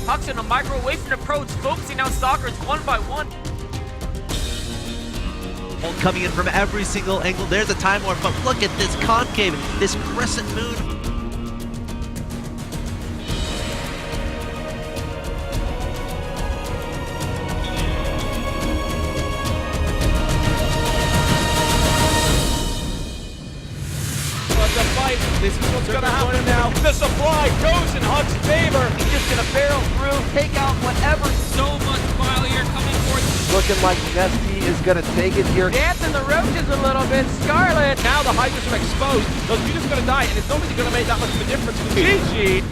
Puck's in a microwave from approach, focusing on stalkers one by one. Coming in from every single angle. There's a time warp, but look at this concave, this crescent moon. The fight, this is what's going to happen now. The supply goes in Huck's favor. He's just gonna barrel through, take out whatever. So much bile here coming forth. Looking like Nesty is going to take it here. Dancing the roaches a little bit, Scarlet. Now the Hydras are exposed. Those Mutas are going to die, and it's nobody going to make that much of a difference. GG.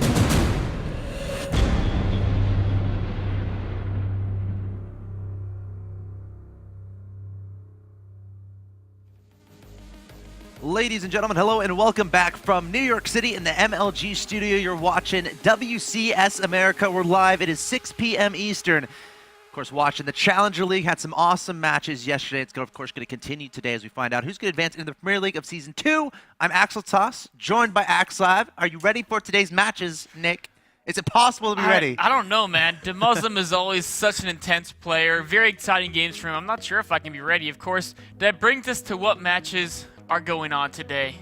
Ladies and gentlemen, hello and welcome back from New York City in the MLG studio. You're watching WCS America. We're live. It is 6 p.m. Eastern. Of course, watching the Challenger League. Had some awesome matches yesterday. It's, of course, going to continue today as we find out who's going to advance into the Premier League of Season 2. I'm axeltoss, joined by axslav. Are you ready for today's matches, Nick? Is it possible to be ready? I don't know, man. Demuslim is always such an intense player. Very exciting games for him. I'm not sure if I can be ready. Of course, that brings us to what matches are going on today.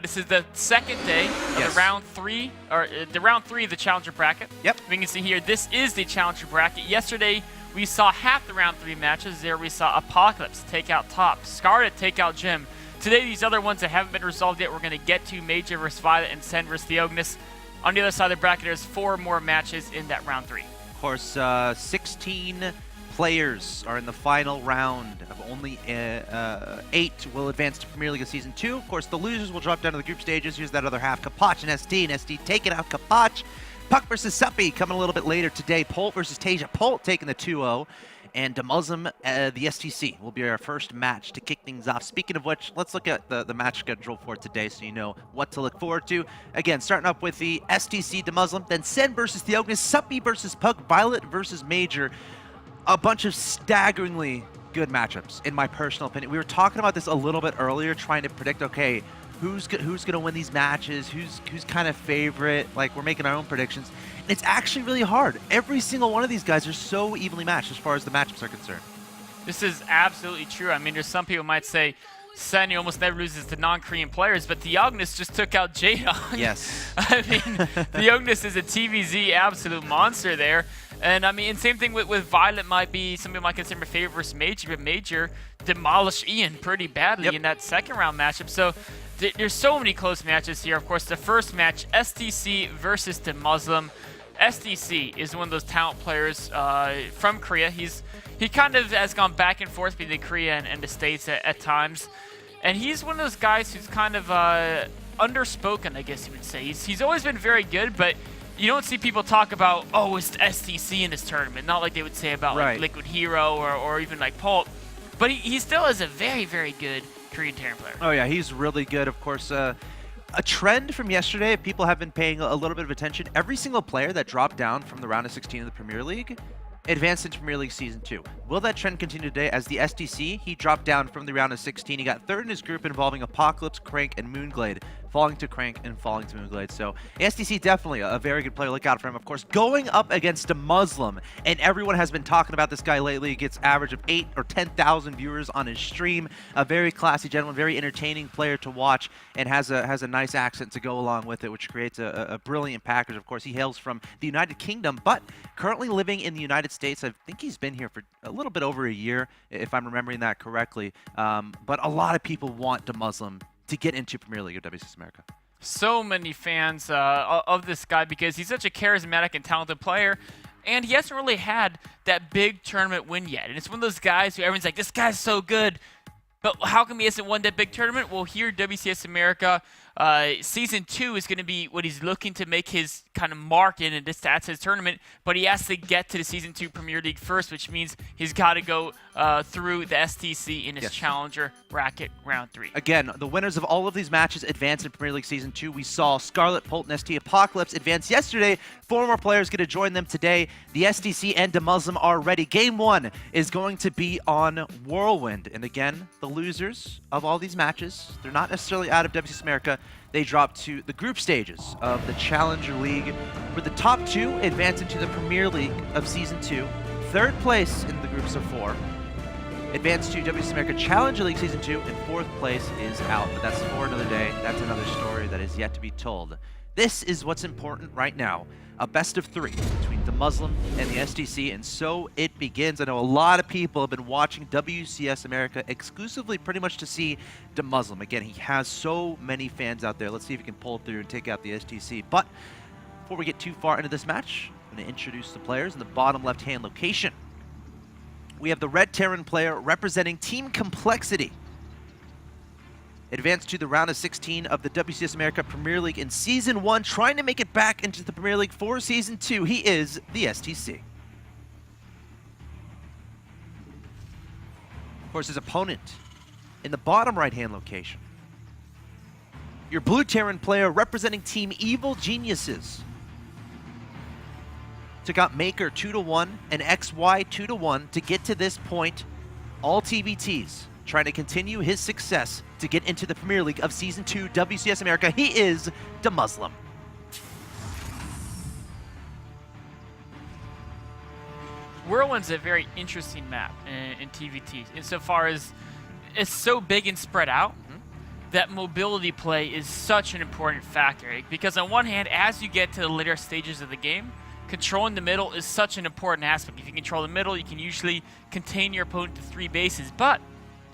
This is the second day of the round three of the Challenger bracket. Yep. We can see here, this is the Challenger bracket. Yesterday, we saw half the round 3 matches. There we saw Apocalypse take out Top, Scarlet take out Jim. Today, these other ones that haven't been resolved yet, we're going to get to Major versus Violet and Sen versus Theognis. On the other side of the bracket, there's 4 more matches in that round 3. Of course, 16 players are in the final round of only 8 will advance to Premier League of Season 2. Of course, the losers will drop down to the group stages. Here's that other half, Kapach and ST. And ST taking out Kapach. Puck versus Suppy coming a little bit later today. Polt versus Tasia. Polt taking the 2-0. And Demuslim, the STC, will be our first match to kick things off. Speaking of which, let's look at the match schedule for today so you know what to look forward to. Again, starting up with the STC Demuslim, then Sen versus Theognis, Suppy versus Puck, Violet versus Major. A bunch of staggeringly good matchups, in my personal opinion. We were talking about this a little bit earlier, trying to predict, okay, who's gonna win these matches, who's kind of favorite. Like, we're making our own predictions. And it's actually really hard. Every single one of these guys are so evenly matched as far as the matchups are concerned. This is absolutely true. I mean, there's some people might say Sen almost never loses to non-Korean players, but Theognis just took out J-Dog. Yes. I mean, Theognis is a TVZ absolute monster there. And I mean, same thing with Violet might be, some people might consider favorite versus Major, but Major demolished Ian pretty badly in that second round matchup. So there's so many close matches here. Of course, the first match, STC versus Demuslim. STC is one of those talent players from Korea. He kind of has gone back and forth between Korea and the States at times. And he's one of those guys who's kind of underspoken, I guess you would say. He's always been very good, but you don't see people talk about, oh, it's STC in this tournament. Not like they would say about like Liquid Hero or even like Polt. But he still is a very, very good Korean Terran player. Oh yeah, he's really good. Of course, a trend from yesterday, if people have been paying a little bit of attention, every single player that dropped down from the round of 16 of the Premier League advanced into Premier League Season 2. Will that trend continue today? As the STC, he dropped down from the round of 16. He got 3rd in his group involving Apocalypse, Crank, and Moonglade, falling to Crank and falling to Moonglade. So the STC definitely a very good player. Look out for him. Of course, going up against Demuslim, and everyone has been talking about this guy lately. He gets average of 8 or 10,000 viewers on his stream. A very classy gentleman, very entertaining player to watch, and has a nice accent to go along with it, which creates a brilliant package. Of course, he hails from the United Kingdom, but currently living in the United States. I think he's been here for a little bit over a year, if I'm remembering that correctly. But a lot of people want Demuslim to get into Premier League of WCS America. So many fans of this guy because he's such a charismatic and talented player, and he hasn't really had that big tournament win yet. And it's one of those guys who everyone's like, this guy's so good, but how come he hasn't won that big tournament? Well, here WCS America, Season 2 is going to be what he's looking to make his kind of mark in, and that's his tournament, but he has to get to the Season 2 Premier League first, which means he's got to go through the STC in his Challenger bracket round 3. Again, the winners of all of these matches advance in Premier League Season 2. We saw Scarlet, Polt, and ST Apocalypse advance yesterday. 4 more players going to join them today. The STC and Demuslim are ready. Game 1 is going to be on Whirlwind. And again, the losers of all these matches, they're not necessarily out of WCS America, they drop to the group stages of the Challenger League, where the top 2 advance into the Premier League of Season 2. Third place in the groups of 4 advance to WCS America Challenger League Season 2, and 4th place is out. But that's for another day. That's another story that is yet to be told. This is what's important right now. A best of 3 between Demuslim and the STC, and so it begins. I know a lot of people have been watching WCS America exclusively pretty much to see Demuslim. Again, he has so many fans out there. Let's see if he can pull through and take out the STC. But before we get too far into this match, I'm going to introduce the players in the bottom left-hand location. We have the Red Terran player representing Team Complexity. Advanced to the round of 16 of the WCS America Premier League in Season 1, trying to make it back into the Premier League for Season 2. He is the STC. Of course, his opponent in the bottom right-hand location. Your Blue Terran player representing Team Evil Geniuses. Took out Maker 2-1 and XY 2-1 to get to this point. All TBTs. Trying to continue his success to get into the Premier League of Season 2 WCS America. He is Demuslim. Whirlwind's a very interesting map in TVT, insofar as it's so big and spread out that mobility play is such an important factor. Because on one hand, as you get to the later stages of the game, controlling the middle is such an important aspect. If you control the middle, you can usually contain your opponent to 3 bases. But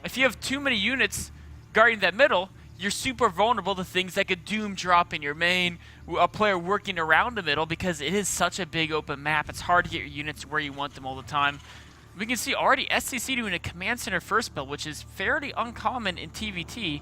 if you have too many units guarding that middle, you're super vulnerable to things like a Doom drop in your main, a player working around the middle, because it is such a big open map. It's hard to get your units where you want them all the time. We can see already STC doing a command center first build, which is fairly uncommon in TVT,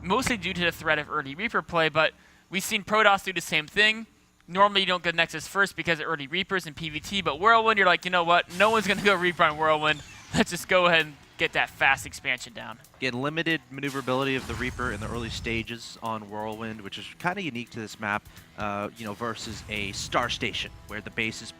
mostly due to the threat of early Reaper play, but we've seen Protoss do the same thing. Normally you don't go Nexus first because of early Reapers in PvT, but Whirlwind, you're like, you know what, no one's going to go Reaper on Whirlwind. Let's just go ahead and get that fast expansion down. Again, limited maneuverability of the Reaper in the early stages on Whirlwind, which is kind of unique to this map, versus a Star Station, where the base is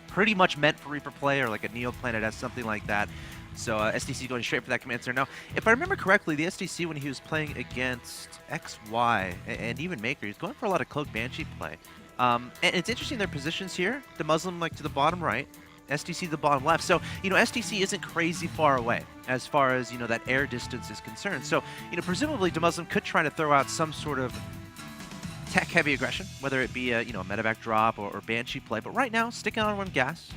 pretty much meant for Reaper play, or like a Neo Planet has something like that. So STC going straight for that command center. Now, if I remember correctly, the STC, when he was playing against XY and even Maker, he's going for a lot of Cloak Banshee play. And it's interesting, their positions here. Demuslim like to the bottom right, STC the bottom left. So, STC isn't crazy far away as far as, that air distance is concerned. So, presumably Demuslim could try to throw out some sort of tech-heavy aggression, whether it be a, medevac drop or Banshee play. But right now, sticking on one gas.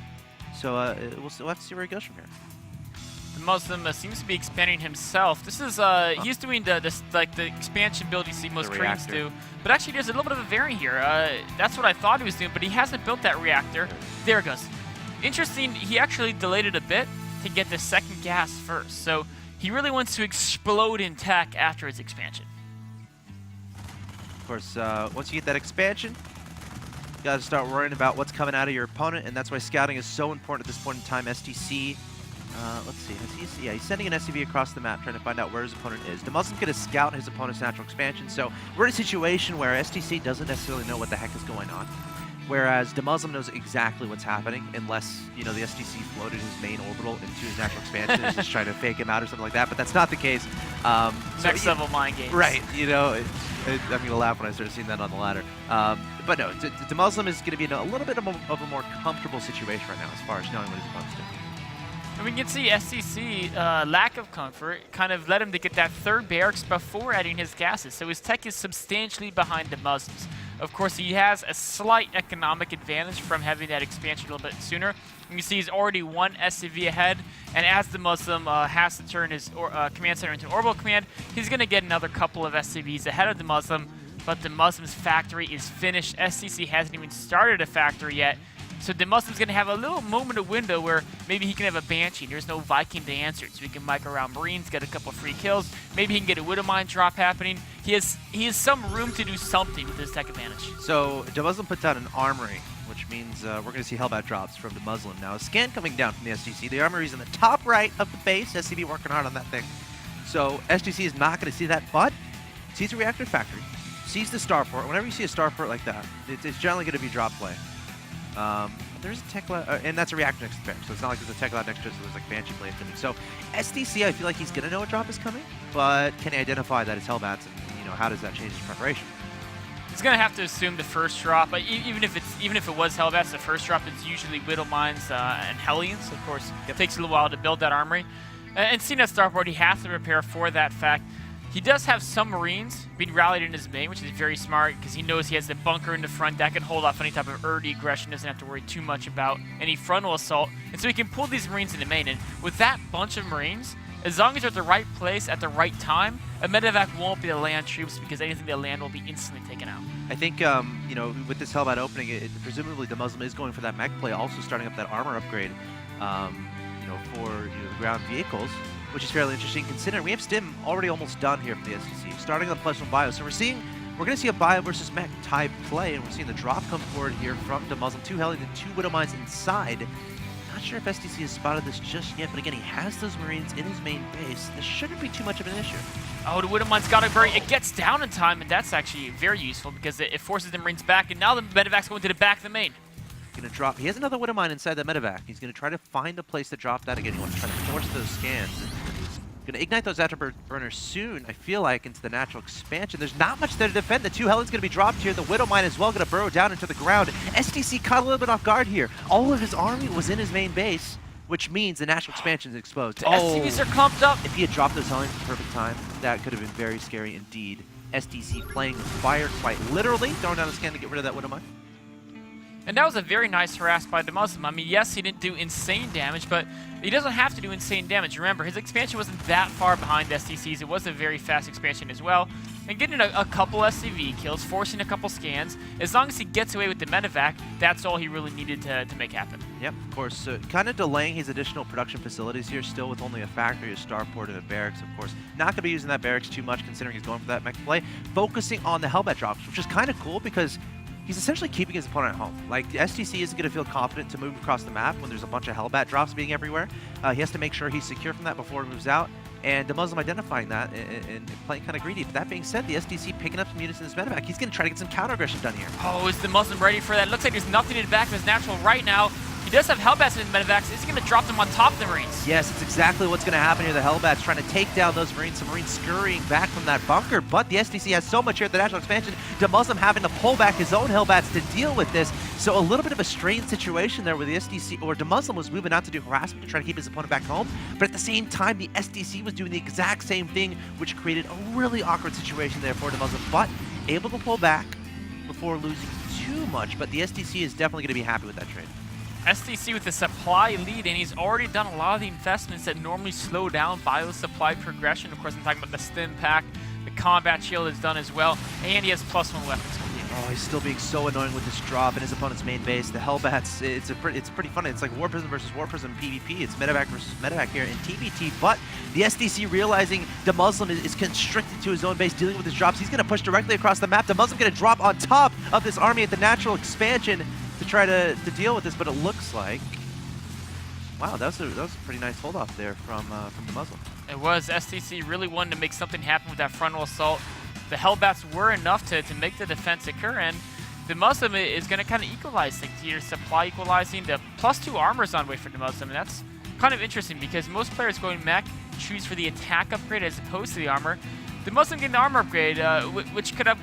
So we'll have to see where he goes from here. Demuslim seems to be expanding himself. This is he's doing the expansion build you see most Koreans do, but actually there's a little bit of a variant here. That's what I thought he was doing, but he hasn't built that reactor. There it goes. Interesting. He actually delayed it a bit to get the second gas first, so he really wants to explode in tech after his expansion. Of course, once you get that expansion, you got to start worrying about what's coming out of your opponent, and that's why scouting is so important at this point in time. STC. Let's see. He's sending an SCV across the map, trying to find out where his opponent is. Demuslim's going to scout his opponent's natural expansion, so we're in a situation where STC doesn't necessarily know what the heck is going on, whereas Demuslim knows exactly what's happening, unless, the STC floated his main orbital into his natural expansion and is just trying to fake him out or something like that, but that's not the case. Next level mind games. Right, I'm going to laugh when I start seeing that on the ladder. But no, Demuslim is going to be in a little bit of a more comfortable situation right now as far as knowing what his opponent's doing. And we can see STC, lack of comfort, kind of led him to get that third barracks before adding his gases. So his tech is substantially behind the Muslims. Of course, he has a slight economic advantage from having that expansion a little bit sooner. You can see he's already one SCV ahead, and as the Muslim has to turn his command center into orbital command, he's going to get another couple of SCVs ahead of the Muslim, but the Muslim's factory is finished. STC hasn't even started a factory yet. So Demuslim's going to have a little moment of window where maybe he can have a Banshee. There's no Viking to answer it, so he can mic around Marines, get a couple free kills. Maybe he can get a Widow Mine drop happening. He has some room to do something with his tech advantage. So Demuslim puts out an armory, which means we're going to see Hellbat drops from Demuslim. Now, a scan coming down from the STC. The armory is in the top right of the base. SCV working hard on that thing. So STC is not going to see that, but sees a reactor factory, sees the starport. Whenever you see a starport like that, it's generally going to be drop play. There's a tech lab, and that's a reactor next to the barracks, so it's not like there's a tech lab next to it, so there's like Banshee plays coming. So STC, I feel like he's going to know a drop is coming, but can he identify that it's Hellbats, and how does that change his preparation? He's gonna have to assume the first drop, but even if it was Hellbats, the first drop is usually Widow Mines and Hellions. Of course, it takes a little while to build that armory. And seeing that starboard, he has to prepare for that fact. He does have some Marines being rallied in his main, which is very smart because he knows he has the bunker in the front that can hold off any type of early aggression. Doesn't have to worry too much about any frontal assault, and so he can pull these Marines into main. And with that bunch of Marines, as long as they're at the right place at the right time, a medevac won't be the land troops because anything they land will be instantly taken out. I think, you know, with this Hellbat opening, presumably the Muslim is going for that mech play, also starting up that armor upgrade, you know, for the ground vehicles, which is fairly interesting considering we have Stim already almost done here for the STC, starting on +1 bio. So we're going to see a bio versus mech type play, and we're seeing the drop come forward here from Demuslim, 2 Hellions and 2 Widow Mines inside. Not sure if STC has spotted this just yet, but again, he has those Marines in his main base. This shouldn't be too much of an issue. Oh, the Widow Mine's got to bury. It gets down in time, and that's actually very useful because it forces the Marines back, and now the medevac's going to the back of the main. Gonna drop. He has another Widow Mine inside that medevac. He's gonna try to find a place to drop that again. He wants to try to force those scans. Gonna ignite those afterburners soon, I feel like, into the natural expansion. There's not much there to defend. The 2 Hellions gonna be dropped here. The Widow Mine as well gonna burrow down into the ground. STC caught a little bit off guard here. All of his army was in his main base, which means the natural expansion is exposed. The SCVs are clumped up. If he had dropped those Hellions at the perfect time, that could have been very scary indeed. STC playing with fire quite literally, throwing down a scan to get rid of that Widow Mine. And that was a very nice harass by Demuslim. I mean, yes, he didn't do insane damage, but he doesn't have to do insane damage. Remember, his expansion wasn't that far behind STC's. It was a very fast expansion as well. And getting a couple SCV kills, forcing a couple scans, as long as he gets away with the medevac, that's all he really needed to make happen. Yep, of course. Kind of delaying his additional production facilities here, still with only a factory, a starport, and a barracks, of course. Not going to be using that barracks too much, considering he's going for that mech play. Focusing on the Hellbat drops, which is kind of cool because he's essentially keeping his opponent at home. Like, the STC isn't going to feel confident to move across the map when there's a bunch of Hellbat drops being everywhere. He has to make sure he's secure from that before he moves out. And Demuslim identifying that and playing kind of greedy. But that being said, the STC picking up some units in his medevac. He's going to try to get some counter aggression done here. Oh, is Demuslim ready for that? Looks like there's nothing in the back of his natural right now. He does have Hellbats in his medevacs. Is he going to drop them on top of the Marines? Yes, it's exactly what's going to happen here. The Hellbats trying to take down those Marines. Some Marines scurrying back from that bunker. But the STC has so much here at the natural expansion. Demuslim having to pull back his own Hellbats to deal with this. So a little bit of a strange situation there where the STC, or Demuslim, was moving out to do harassment to try to keep his opponent back home. But at the same time, the STC was doing the exact same thing, which created a really awkward situation there for Demuslim. But able to pull back before losing too much. But the STC is definitely going to be happy with that trade. STC with the supply lead, and he's already done a lot of the investments that normally slow down bio supply progression. Of course, I'm talking about the stim pack, the combat shield is done as well, and he has +1 weapons. Oh, he's still being so annoying with this drop in his opponent's main base. The Hellbats, it's pretty funny. It's like War Prism versus War Prism PvP. It's medevac versus medevac here in TBT, but the STC realizing Demuslim is constricted to his own base, dealing with his drops. He's going to push directly across the map. Demuslim going to drop on top of this army at the natural expansion to try to deal with this, but it looks like, wow, that was a pretty nice hold off there from Demuslim. It was. STC really wanted to make something happen with that frontal assault. The Hellbats were enough to make the defense occur, and Demuslim is going to kind of equalize things here. Supply equalizing, the +2 armor is on way for Demuslim, and that's kind of interesting because most players going mech choose for the attack upgrade as opposed to the armor. Demuslim getting the armor upgrade, which could have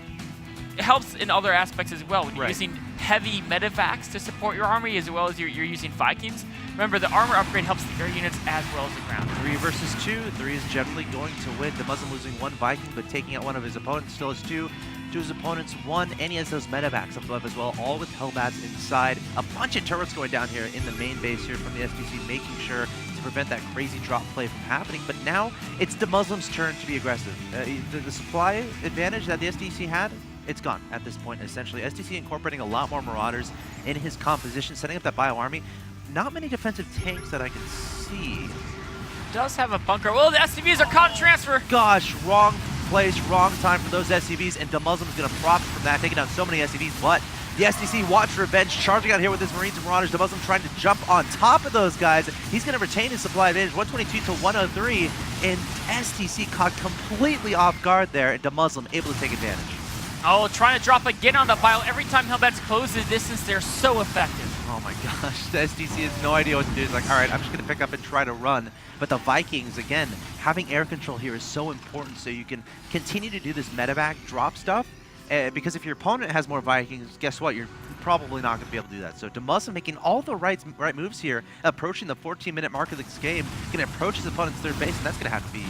helps in other aspects as well. When you're using heavy medevacs to support your army as well as you're using Vikings. Remember, the armor upgrade helps the air units as well as the ground. 3 versus 2. 3 is generally going to win. Demuslim losing 1 Viking, but taking out one of his opponents. Still has 2. 2 his opponents 1, and he has those medevacs up above as well, all with Hellbats inside. A bunch of turrets going down here in the main base here from the STC, making sure to prevent that crazy drop play from happening. But now it's Demuslim's turn to be aggressive. The supply advantage that the STC had, it's gone at this point, essentially. STC incorporating a lot more Marauders in his composition, setting up that bio army. Not many defensive tanks that I can see. Does have a bunker. Well, the SCVs are caught in transfer. Gosh, wrong place, wrong time for those SCVs, and Demuslim is going to profit from that, taking down so many SCVs, but the STC wants revenge, charging out here with his Marines and Marauders. Demuslim trying to jump on top of those guys. He's going to retain his supply advantage, 122 to 103, and STC caught completely off guard there, and Demuslim able to take advantage. Oh, trying to drop again on the bio. Every time Hellbats close the distance, they're so effective. Oh my gosh, the STC has no idea what to do. It's like, all right, I'm just going to pick up and try to run. But the Vikings, again, having air control here is so important so you can continue to do this medevac drop stuff because if your opponent has more Vikings, guess what? You're probably not going to be able to do that. So Demuslim making all the right moves here, approaching the 14-minute mark of this game, going to approach his opponent's third base, and that's going to have to be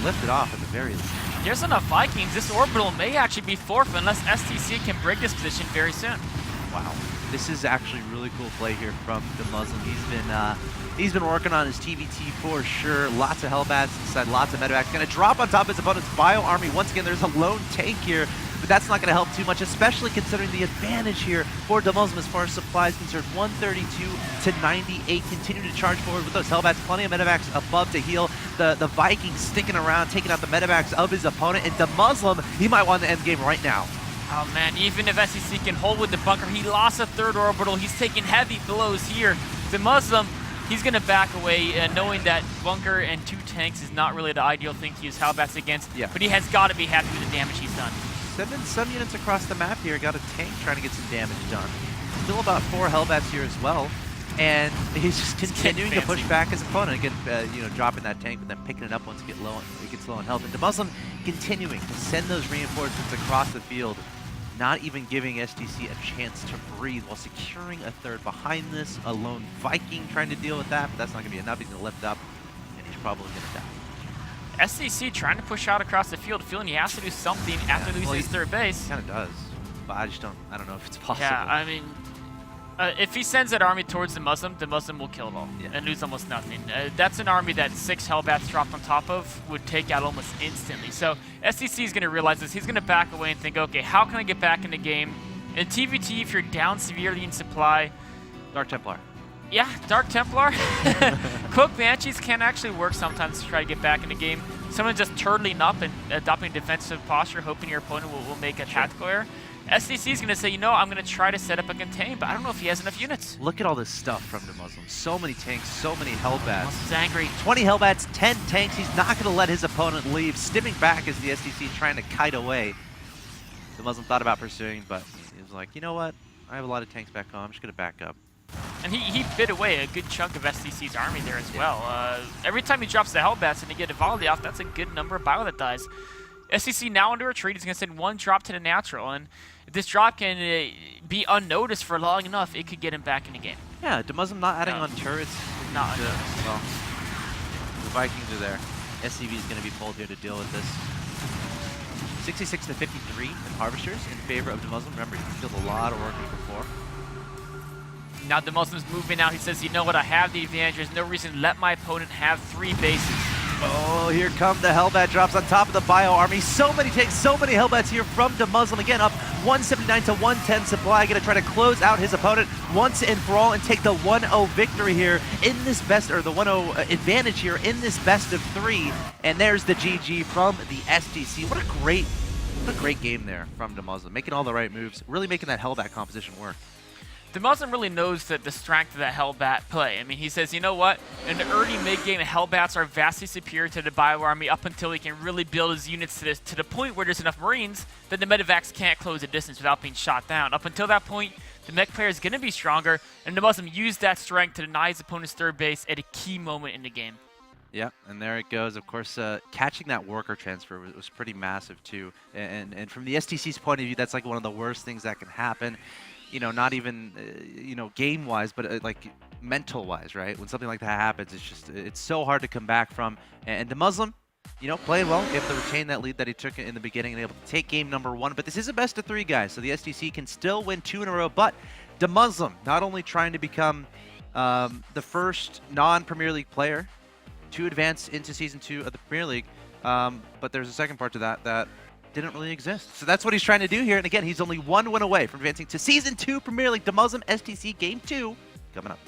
lifted off at the very least. There's enough Vikings. This orbital may actually be forfeit unless STC can break this position very soon. Wow. This is actually really cool play here from Demuslim. He's been working on his TVT for sure. Lots of Hellbats inside, lots of medevacs. Going to drop on top of his opponent's bio army. Once again, there's a lone tank here, but that's not going to help too much, especially considering the advantage here for Demuslim as far as supplies concerned. 132 to 98. Continue to charge forward with those Hellbats. Plenty of medevacs above to heal. The Vikings sticking around, taking out the medevacs of his opponent. And Demuslim, he might want to end the game right now. Oh man, even if STC can hold with the bunker, he lost a third orbital. He's taking heavy blows here. Demuslim, he's going to back away, knowing that bunker and 2 tanks is not really the ideal thing to use Hellbats against. Yeah. But he has got to be happy with the damage he's done. Sending some units across the map here. Got a tank trying to get some damage done. Still about 4 Hellbats here as well. And he's just continuing to push back his opponent. Again, you know, dropping that tank, but then picking it up once it gets low on health. And Demuslim continuing to send those reinforcements across the field, not even giving STC a chance to breathe while securing a third behind this. A lone Viking trying to deal with that, but that's not going to be enough. He's going to lift up, and he's probably going to die. STC trying to push out across the field, feeling he has to do something after losing his third base. He kind of does, but I don't know if it's possible. Yeah, I mean, if he sends that army towards the Muslim will kill it all and lose almost nothing. That's an army that 6 Hellbats dropped on top of would take out almost instantly. So STC is going to realize this. He's going to back away and think, okay, how can I get back in the game? In TVT, if you're down severely in supply, Dark Templar. Yeah, Dark Templar. Cloak Banshees can actually work sometimes to try to get back in the game. Someone just turtling up and adopting defensive posture, hoping your opponent will make a tactical error. STC is going to say, you know, I'm going to try to set up a contain, but I don't know if he has enough units. Look at all this stuff from Demuslim. So many tanks, so many Hellbats. He's angry. 20 Hellbats, 10 tanks. He's not going to let his opponent leave. Stimming back as the STC is trying to kite away. Demuslim thought about pursuing, but he was like, you know what? I have a lot of tanks back home. I'm just going to back up. And he bit away a good chunk of STC's army there as well. Every time he drops the Hellbats and you get a volley off, that's a good number of bio that dies. STC now under retreat. He's going to send 1 drop to the natural, and if this drop can be unnoticed for long enough, it could get him back in the game. Yeah, Demuslim not adding on turrets. Not well, the Vikings are there. SCV is going to be pulled here to deal with this. 66 to 53 in Harvesters in favor of Demuslim. Remember, he killed a lot of workers before. Now Demuslim's moving out. He says, you know what, I have the advantage. There's no reason to let my opponent have 3 bases. Oh, here come the Hellbat drops on top of the bio army. So many tanks, so many Hellbats here from Demuslim. Again, up 179 to 110 supply. Going to try to close out his opponent once and for all and take the 1-0 victory here in this best, or the 1-0 advantage here in this best of 3. And there's the GG from the STC. What a great game there from Demuslim. Making all the right moves, really making that Hellbat composition work. Demuslim really knows that the strength of that Hellbat play. I mean, he says, you know what? In the early mid-game, Hellbats are vastly superior to the Bio Army up until he can really build his units to the point where there's enough Marines that the Medivacs can't close the distance without being shot down. Up until that point, the mech player is going to be stronger, and Demuslim used that strength to deny his opponent's third base at a key moment in the game. Yeah, and there it goes. Of course, catching that worker transfer was pretty massive too. And from the STC's point of view, that's like one of the worst things that can happen. You know, not even, you know, game-wise, but like mental-wise, right? When something like that happens, it's so hard to come back from. And Demuslim, you know, playing well, able to retain that lead that he took in the beginning and able to take game number 1. But this is a best of 3, guys, so the STC can still win 2 in a row. But Demuslim not only trying to become the first non-Premier League player to advance into Season 2 of the Premier League, but there's a second part to that didn't really exist. So that's what he's trying to do here. And again, he's only 1 win away from advancing to Season 2 Premier League. Demuslim STC Game 2 coming up.